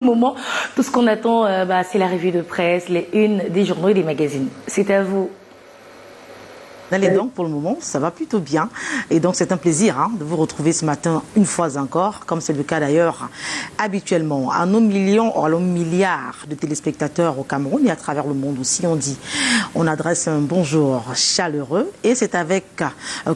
Moment, tout ce qu'on attend, c'est la revue de presse, les unes des journaux et des magazines. C'est à vous. Et donc, pour le moment, ça va plutôt bien. Et donc, c'est un plaisir de vous retrouver ce matin une fois encore, comme c'est le cas d'ailleurs habituellement. À nos millions, à nos milliards de téléspectateurs au Cameroun et à travers le monde aussi, on adresse un bonjour chaleureux. Et c'est avec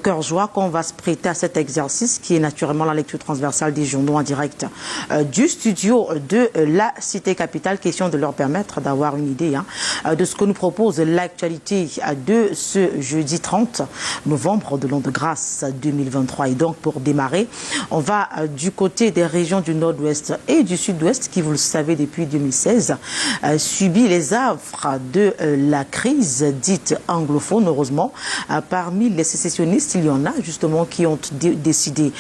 cœur joie qu'on va se prêter à cet exercice qui est naturellement la lecture transversale des journaux en direct du studio de la Cité Capitale. Question de leur permettre d'avoir une idée de ce que nous propose l'actualité de ce jeudi 30 novembre de l'an de grâce 2023. Et donc, pour démarrer, on va du côté des régions du nord-ouest et du sud-ouest qui, vous le savez, depuis 2016, subit les affres de la crise dite anglophone. Heureusement, parmi les sécessionnistes, il y en a justement qui ont décidé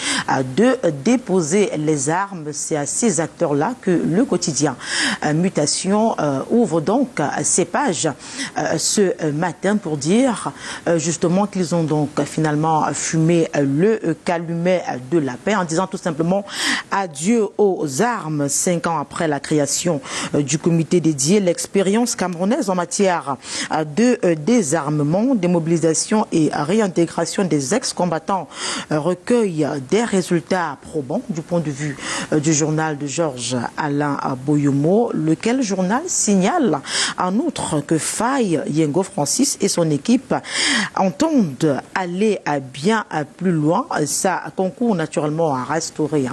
de déposer les armes. C'est à ces acteurs-là que le quotidien Mutation ouvre donc ses pages ce matin pour dire justement qu'ils ont donc finalement fumé le calumet de la paix en disant tout simplement adieu aux armes. 5 ans après la création du comité dédié, l'expérience camerounaise en matière de désarmement, démobilisation et réintégration des ex-combattants recueille des résultats probants du point de vue du journal de Georges Alain Boyomo, lequel journal signale en outre que Faye Yengo Francis et son équipe entendent aller bien plus loin. Ça concourt naturellement à restaurer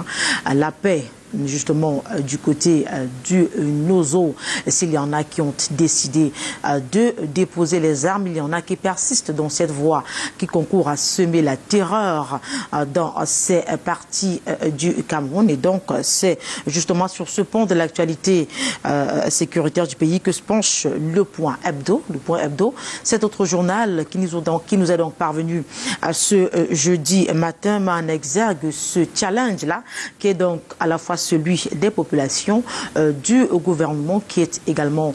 la paix justement du côté du Nozo. S'il y en a qui ont décidé de déposer les armes, il y en a qui persistent dans cette voie qui concourt à semer la terreur dans ces parties du Cameroun. Et donc c'est justement sur ce pont de l'actualité sécuritaire du pays que se penche le Point Hebdo. Le Point Hebdo, cet autre journal qui nous est donc parvenu ce jeudi matin, met en exergue ce challenge-là qui est donc à la fois celui des populations, du gouvernement qui est également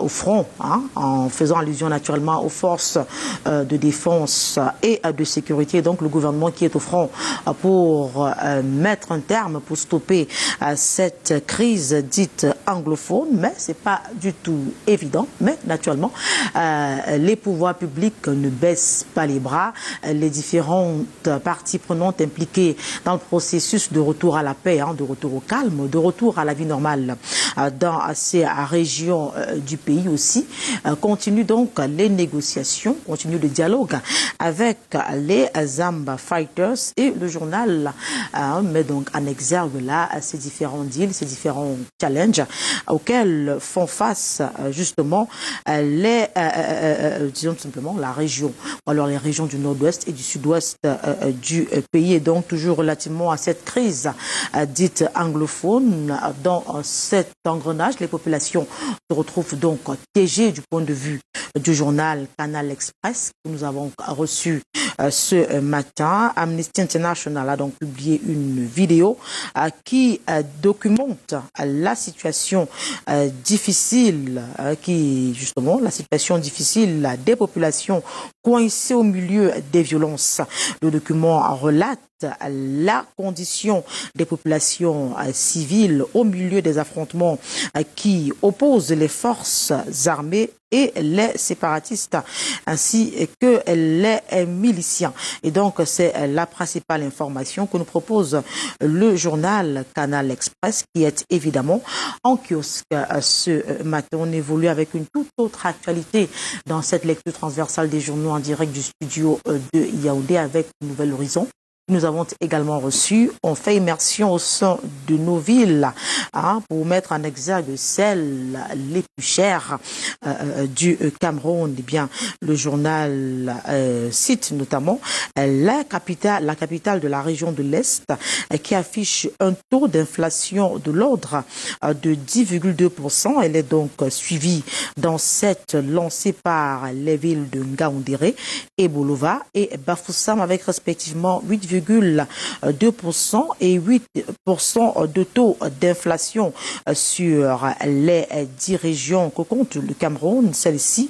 au front, en faisant allusion naturellement aux forces de défense et de sécurité. Donc le gouvernement qui est au front pour mettre un terme, pour stopper cette crise dite anglophone, mais c'est pas du tout évident. Mais naturellement, les pouvoirs publics ne baissent pas les bras. Les différentes parties prenantes impliquées dans le processus de retour à la paix, de retour au calme, de retour à la vie normale dans ces régions du pays aussi, continue donc les négociations, continue le dialogue avec les Zamba Fighters et le journal met donc en exergue là ces différents deals, ces différents challenges auxquels font face justement disons tout simplement la région, ou alors les régions du nord-ouest et du sud-ouest du pays. Et donc toujours relativement à cette crise dite anglophone, dans cet engrenage, les populations se retrouvent donc piégées du point de vue du journal Canal Express que nous avons reçu ce matin. Amnesty International a donc publié une vidéo qui documente la situation difficile, la situation difficile des populations coincées au milieu des violences. Le document relate la condition des populations civiles au milieu des affrontements qui opposent les forces armées et les séparatistes, ainsi que les miliciens. Et donc, c'est la principale information que nous propose le journal Canal Express, qui est évidemment en kiosque ce matin. On évolue avec une toute autre actualité dans cette lecture transversale des journaux en direct du studio de Yaoundé avec Nouvel Horizon. Nous avons également reçu, on fait immersion au sein de nos villes pour mettre en exergue celles les plus chères du Cameroun. Eh bien, le journal cite notamment la capitale de la région de l'Est qui affiche un taux d'inflation de l'ordre de 10,2%. Elle est donc suivie dans cette lancée par les villes de Ngaoundéré et Bolova et Bafoussam avec respectivement 8,1% 8,2% et 8% de taux d'inflation sur les 10 régions que compte le Cameroun. Celles-ci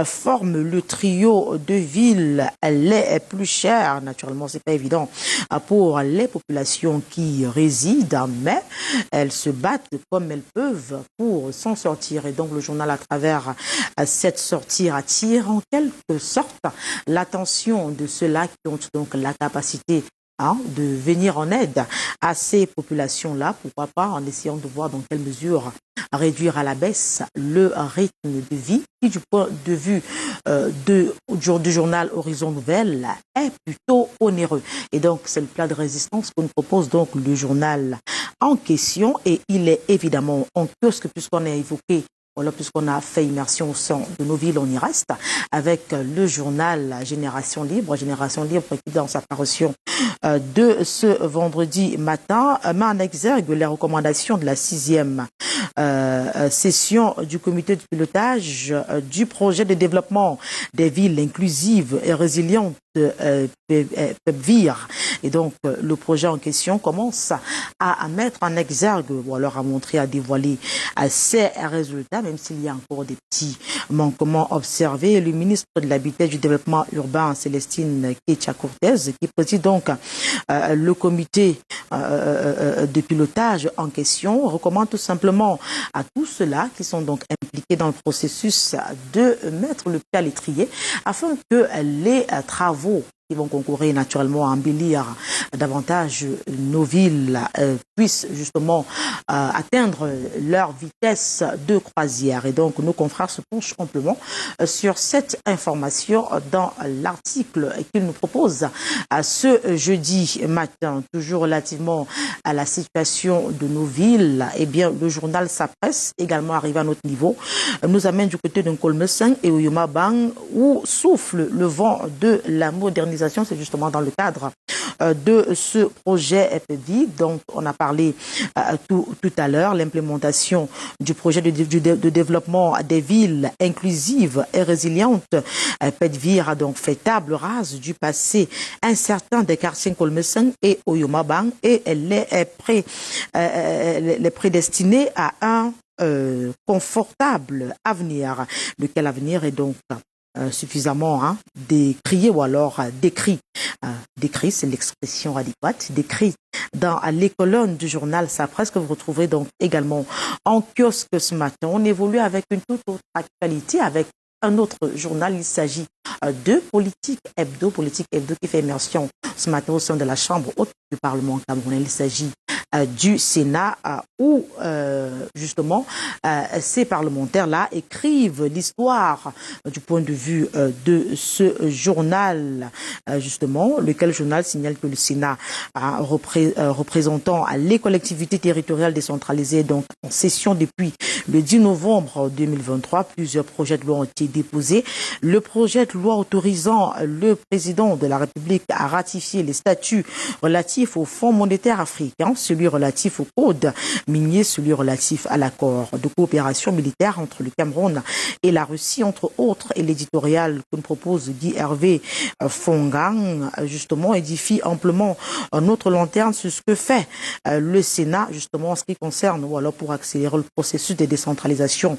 forment le trio de villes les plus chères. Naturellement, c'est pas évident pour les populations qui résident, mais elles se battent comme elles peuvent pour s'en sortir. Et donc, le journal, à travers cette sortie, attire en quelque sorte l'attention de ceux-là qui ont donc la capacité de venir en aide à ces populations-là. Pourquoi pas en essayant de voir dans quelle mesure réduire à la baisse le rythme de vie qui, du point de vue du journal Horizon Nouvelle, est plutôt onéreux. Et donc, c'est le plat de résistance que nous propose donc le journal en question. Et il est évidemment en kiosque, puisqu'on a évoqué, voilà, puisqu'on a fait immersion au sein de nos villes, on y reste, avec le journal Génération Libre qui, dans sa parution de ce vendredi matin, met en exergue les recommandations de la 6e session du comité de pilotage du projet de développement des villes inclusives et résilientes PEPVIR. Et donc, le projet en question commence à mettre en exergue, ou alors à montrer, à dévoiler ses résultats, même s'il y a encore des petits manquements observés. Le ministre de l'Habitat et du Développement urbain, Célestine Ketcha-Cortez, qui préside donc le comité de pilotage en question, recommande tout simplement à tous ceux-là qui sont donc impliqués dans le processus de mettre le pied à l'étrier afin que les travaux qui vont concourir naturellement à embellir davantage nos villes puissent justement atteindre leur vitesse de croisière. Et donc, nos confrères se penchent amplement sur cette information dans l'article qu'ils nous proposent ce jeudi matin. Toujours relativement à la situation de nos villes, eh bien, le journal Sa Presse, également arrivé à notre niveau, nous amène du côté de Nkolmeseng et Oyoma Bang, où souffle le vent de la modernisation. C'est justement dans le cadre de ce projet FEDI. Donc, on a parlé tout à l'heure, l'implémentation du projet de développement des villes inclusives et résilientes. PEDVIR a donc fait table rase du passé incertain des quartiers Nkolmeseng et Oyoma Bang et elle est prédestinée à un confortable avenir. Lequel avenir est donc suffisamment décrié ou alors décrit. Décrit, c'est l'expression adéquate, décrit dans les colonnes du journal Sa Presse que vous retrouverez donc également en kiosque ce matin. On évolue avec une toute autre actualité, avec un autre journal. Il s'agit de Politique Hebdo qui fait immersion ce matin au sein de la Chambre haute du Parlement camerounais. Il s'agit du Sénat où justement ces parlementaires-là écrivent l'histoire du point de vue de ce journal, justement, lequel journal signale que le Sénat représentant les collectivités territoriales décentralisées, donc en session depuis le 10 novembre 2023, plusieurs projets de loi ont été déposés. Le projet de loi autorisant le président de la République à ratifier les statuts relatifs au Fonds monétaire africain, celui relatif au code minier, celui relatif à l'accord de coopération militaire entre le Cameroun et la Russie, entre autres, et l'éditorial que nous propose Guy Hervé Fongang, justement, édifie amplement notre lanterne sur ce que fait le Sénat, justement, en ce qui concerne, ou alors pour accélérer le processus de décentralisation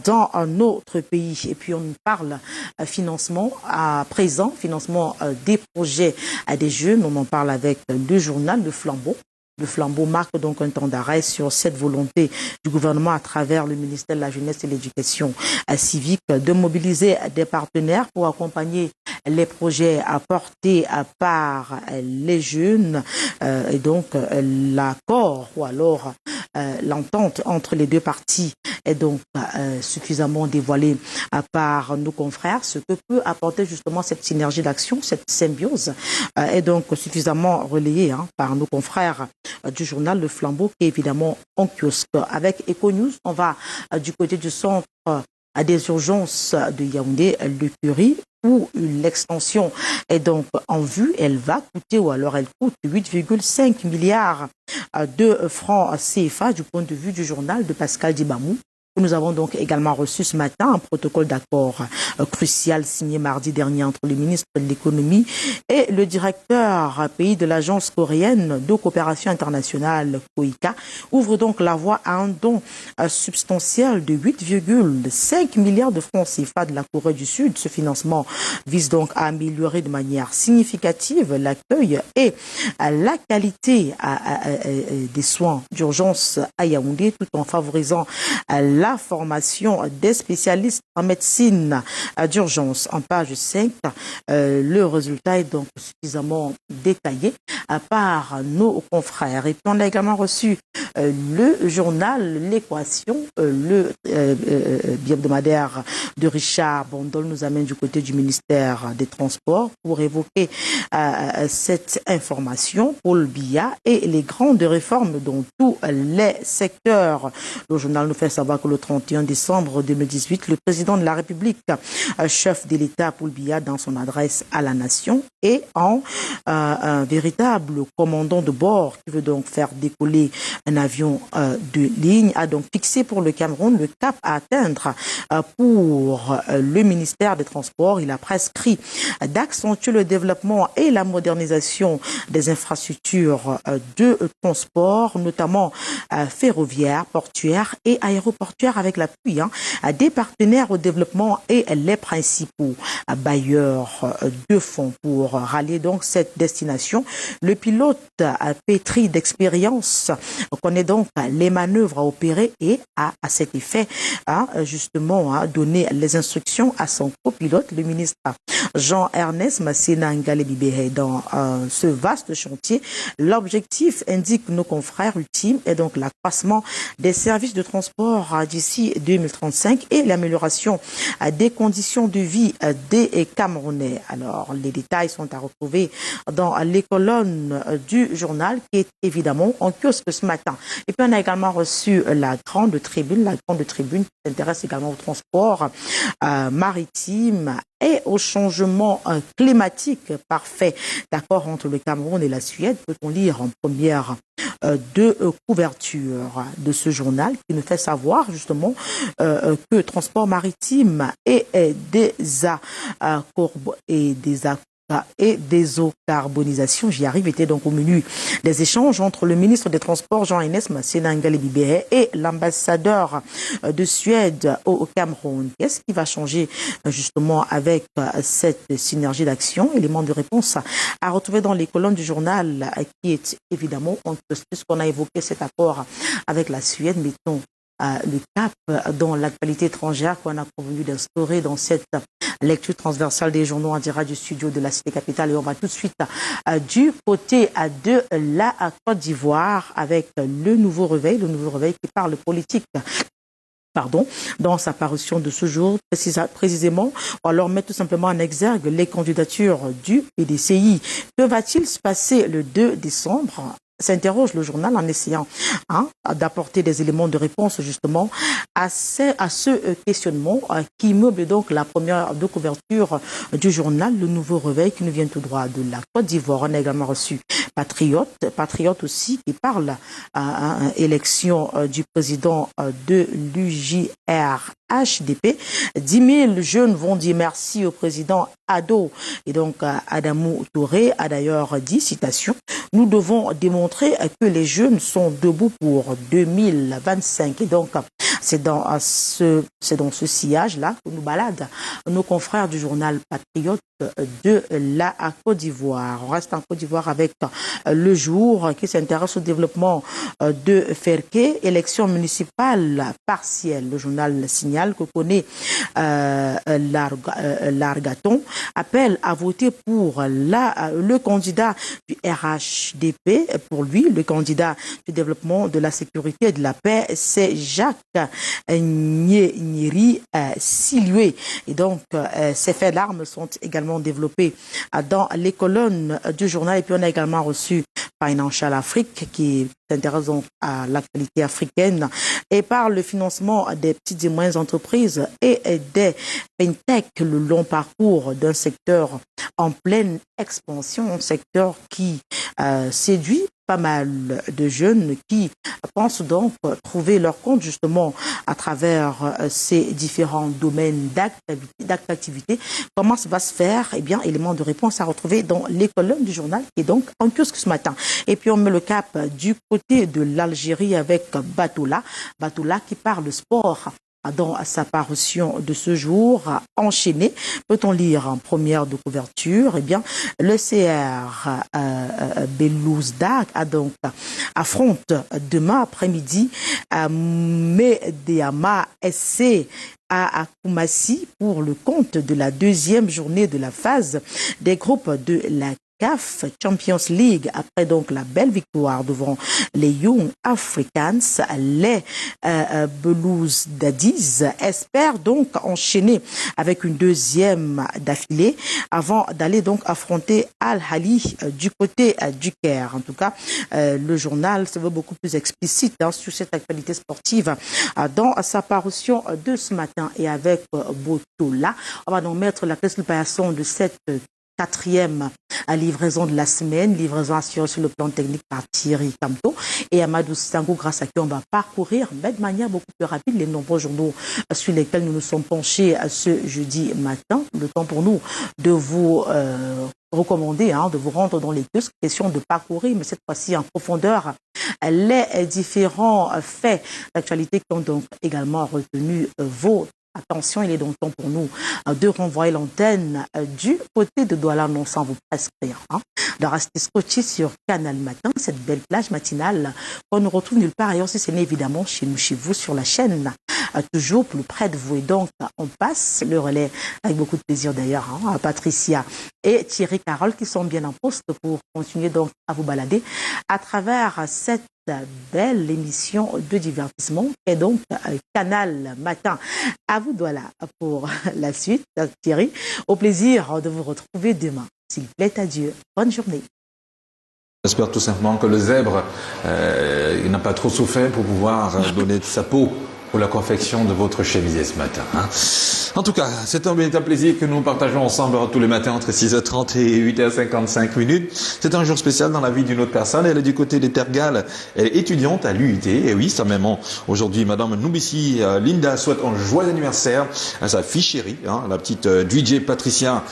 dans notre pays. Et puis, on parle financement à présent, financement des projets des jeunes. On en parle avec le journal Le Flambeau. Le Flambeau marque donc un temps d'arrêt sur cette volonté du gouvernement à travers le ministère de la Jeunesse et de l'Éducation civique de mobiliser des partenaires pour accompagner les projets apportés par les jeunes. Et donc l'accord ou alors l'entente entre les deux parties est donc suffisamment dévoilée par nos confrères. Ce que peut apporter justement cette synergie d'action, cette symbiose, est donc suffisamment relayée par nos confrères du journal Le Flambeau, qui est évidemment en kiosque. Avec Econews, on va du côté du centre des urgences de Yaoundé, le Curie, où l'extension est donc en vue. Elle va coûter, ou alors elle coûte 8,5 milliards de francs CFA du point de vue du journal de Pascal Dibamou. Nous avons donc également reçu ce matin un protocole d'accord crucial signé mardi dernier entre le ministre de l'économie et le directeur pays de l'agence coréenne de coopération internationale KOICA ouvre donc la voie à un don substantiel de 8,5 milliards de francs CFA de la Corée du Sud. Ce financement vise donc à améliorer de manière significative l'accueil et la qualité des soins d'urgence à Yaoundé, tout en favorisant la formation des spécialistes en médecine d'urgence. En page 5, le résultat est donc suffisamment détaillé par nos confrères. Et puis on a également reçu le journal L'Équation, le hebdomadaire de Richard Bondol nous amène du côté du ministère des Transports pour évoquer cette information, Paul Biya et les grandes réformes dans tous les secteurs. Le journal nous fait savoir que le 31 décembre 2018, le président de la République, chef de l'État Paul Biya, dans son adresse à la nation, est en un véritable commandant de bord qui veut donc faire décoller un avion de ligne, a donc fixé pour le Cameroun le cap à atteindre pour le ministère des Transports. Il a prescrit d'accentuer le développement et la modernisation des infrastructures de transport, notamment ferroviaires, portuaires et aéroportuaires, avec l'appui des partenaires au développement et les principaux bailleurs de fonds pour rallier donc cette destination. Le pilote pétri d'expérience connaît donc les manœuvres à opérer et à cet effet justement donner les instructions à son copilote, le ministre Jean-Ernest Massena Ngalé-Bibéré. Dans ce vaste chantier, l'objectif, indique nos confrères ultimes, est donc l'accroissement des services de transport d'ici 2035 et l'amélioration des conditions de vie des Camerounais. Alors, les détails sont à retrouver dans les colonnes du journal qui est évidemment en kiosque ce matin. Et puis, on a également reçu la grande tribune qui s'intéresse également au transport maritime et au changement climatique parfait. D'accord entre le Cameroun et la Suède, peut-on lire en première de couverture de ce journal qui nous fait savoir justement que transport maritime et désocarbonisation, j'y arrive, était donc au menu des échanges entre le ministre des Transports Jean-Ernest Massena Ngalé-Bibéré et l'ambassadeur de Suède au Cameroun. Qu'est-ce qui va changer justement avec cette synergie d'action? Élément de réponse à retrouver dans les colonnes du journal qui est évidemment, puisqu'on a évoqué cet accord avec la Suède, mettons le cap dans l'actualité étrangère qu'on a convenu d'instaurer dans cette lecture transversale des journaux en direct du studio de la Cité Capitale. Et on va tout de suite du côté de la Côte d'Ivoire avec le nouveau réveil qui parle politique. Dans sa parution de ce jour, précisément, on leur met tout simplement en exergue les candidatures du PDCI. Que va-t-il se passer le 2 décembre? S'interroge le journal en essayant d'apporter des éléments de réponse justement à ce questionnement qui meuble donc la première de couverture du journal Le Nouveau Réveil qui nous vient tout droit de la Côte d'Ivoire. On a également reçu Patriote aussi qui parle élection du président de l'UJR HDP. 10 000 jeunes vont dire merci au président Ado. Et donc, Adamou Touré a d'ailleurs dit, citation, « Nous devons démontrer que les jeunes sont debout pour 2025. » Et donc, c'est dans ce sillage-là que nous baladent nos confrères du journal Patriote de la Côte d'Ivoire. On reste en Côte d'Ivoire avec Le Jour qui s'intéresse au développement de Ferké, élection municipale partielle. Le journal signale que connaît l'Argaton appelle à voter pour le candidat du RHDP. Pour lui, le candidat du développement de la sécurité et de la paix, c'est Jacques Nyeri Silué. Et donc, ces faits d'armes sont également développés dans les colonnes du journal. Et puis, on a également reçu Financial Afrique qui s'intéresse donc à l'actualité africaine et par le financement des petites et moyennes entreprises et des fintech, le long parcours d'un secteur en pleine expansion, un secteur qui séduit pas mal de jeunes qui pensent donc trouver leur compte justement à travers ces différents domaines d'activité. Comment ça va se faire? Eh bien, élément de réponse à retrouver dans les colonnes du journal et donc en kiosque ce matin. Et puis on met le cap du côté de l'Algérie avec Batoula. Batoula qui parle sport. Dans sa parution de ce jour, enchaîné, peut-on lire en première de couverture, eh bien, le CR Belouizdad affronte demain après-midi Medeama SC à Koumassi pour le compte de la deuxième journée de la phase des groupes de la CAF Champions League. Après donc la belle victoire devant les Young Africans, les Belouizdadiz espèrent donc enchaîner avec une deuxième d'affilée avant d'aller donc affronter Al-Ahly du côté du Caire. En tout cas, le journal se veut beaucoup plus explicite sur cette actualité sportive dans sa parution de ce matin. Et avec Botola, on va donc mettre la préparation de cette quatrième livraison de la semaine, livraison assurée sur le plan technique par Thierry Camto et Amadou Sango, grâce à qui on va parcourir de manière beaucoup plus rapide les nombreux journaux sur lesquels nous nous sommes penchés ce jeudi matin. Le temps pour nous de vous recommander, de vous rendre dans les kiosques, question de parcourir, mais cette fois-ci en profondeur, les différents faits d'actualité qui ont donc également retenu vos attention. Il est donc temps pour nous de renvoyer l'antenne du côté de Douala, non sans vous prescrire, de rester scotché sur Canal Matin, cette belle plage matinale qu'on ne retrouve nulle part ailleurs si ce n'est évidemment chez nous, chez vous, sur la chaîne, toujours plus près de vous. Et donc, on passe le relais avec beaucoup de plaisir d'ailleurs à Patricia et Thierry Carole qui sont bien en poste pour continuer donc à vous balader à travers cette belle émission de divertissement et donc Canal Matin. À vous Douala pour la suite, Thierry. Au plaisir de vous retrouver demain. S'il plaît à Dieu. Bonne journée. J'espère tout simplement que le zèbre il n'a pas trop souffert pour pouvoir donner de sa peau pour la confection de votre chemisier ce matin. En tout cas, c'est un véritable plaisir que nous partageons ensemble tous les matins entre 6h30 et 8h55 minutes. C'est un jour spécial dans la vie d'une autre personne. Elle est du côté des Tergales. Elle est étudiante à l'UIT. Et oui, sa maman, aujourd'hui, Madame Noubissi Linda, souhaite un joyeux anniversaire à sa fille chérie, la petite DJ Patricia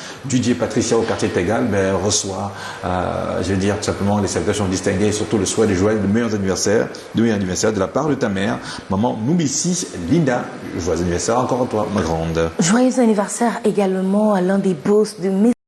au quartier Tergales, reçoit, je veux dire, tout simplement les salutations distinguées et surtout le souhait de joyeux de meilleurs anniversaires de la part de ta mère, Maman Noubissi Linda. Joyeux anniversaire encore à toi, ma grande. Joyeux anniversaire également à l'un des boss de mes